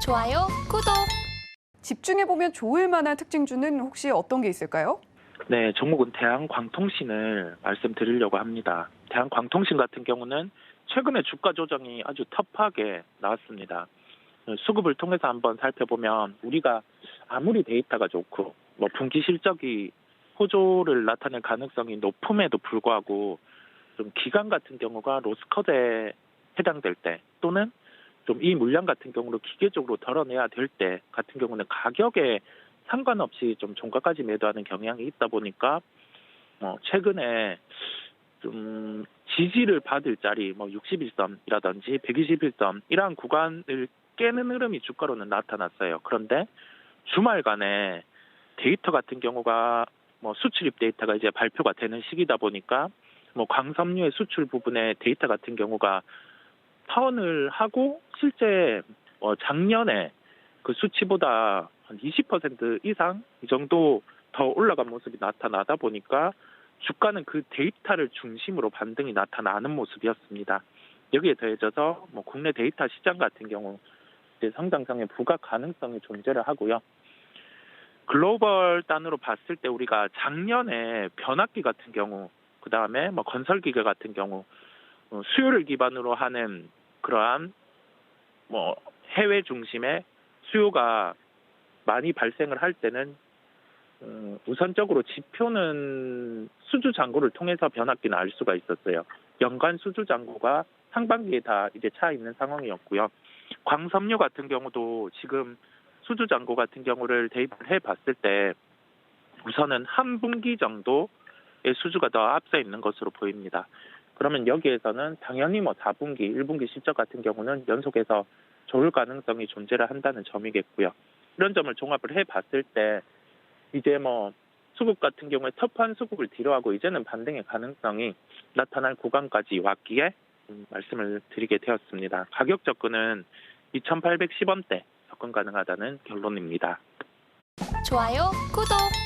좋아요, 구독. 집중해보면 좋을 만한 특징주는 혹시 어떤 게 있을까요? 네, 종목은 대한광통신을 말씀드리려고 합니다. 대한광통신 같은 경우는 최근에 주가 조정이 아주 터프하게 나왔습니다. 수급을 통해서 한번 살펴보면 우리가 아무리 데이터가 좋고 분기 실적이 호조를 나타낼 가능성이 높음에도 불구하고 좀 기간 같은 경우가 로스컷에 해당될 때 또는 좀 이 물량 같은 경우로 기계적으로 덜어내야 될 때 같은 경우는 가격에 상관없이 좀 종가까지 매도하는 경향이 있다 보니까 최근에 좀 지지를 받을 자리 61선이라든지 121선 이러한 구간을 깨는 흐름이 주가로는 나타났어요. 그런데 주말간에 데이터 같은 경우가 수출입 데이터가 이제 발표가 되는 시기다 보니까 광섬유의 수출 부분의 데이터 같은 경우가 파원을 하고 실제 작년에 그 수치보다 한 20% 이상 이 정도 더 올라간 모습이 나타나다 보니까 주가는 그 데이터를 중심으로 반등이 나타나는 모습이었습니다. 여기에 더해져서 국내 데이터 시장 같은 경우 이제 성장성의 부각 가능성이 존재를 하고요. 글로벌 단으로 봤을 때 우리가 작년에 변압기 같은 경우, 그 다음에 건설기계 같은 경우 수요를 기반으로 하는 그러한 해외 중심의 수요가 많이 발생을 할 때는 우선적으로 지표는 수주 잔고를 통해서 변압기는 알 수가 있었어요. 연간 수주 잔고가 상반기에 다 이제 차 있는 상황이었고요. 광섬유 같은 경우도 지금 수주 잔고 같은 경우를 대입을 해봤을 때 우선은 한 분기 정도의 수주가 더 앞서 있는 것으로 보입니다. 그러면 여기에서는 당연히 4분기, 1분기 실적 같은 경우는 연속해서 좋을 가능성이 존재를 한다는 점이겠고요. 이런 점을 종합을 해봤을 때 이제 수급 같은 경우에 터프한 수급을 뒤로하고 이제는 반등의 가능성이 나타날 구간까지 왔기에 말씀을 드리게 되었습니다. 가격 접근은 2,810원대 접근 가능하다는 결론입니다. 좋아요, 구독.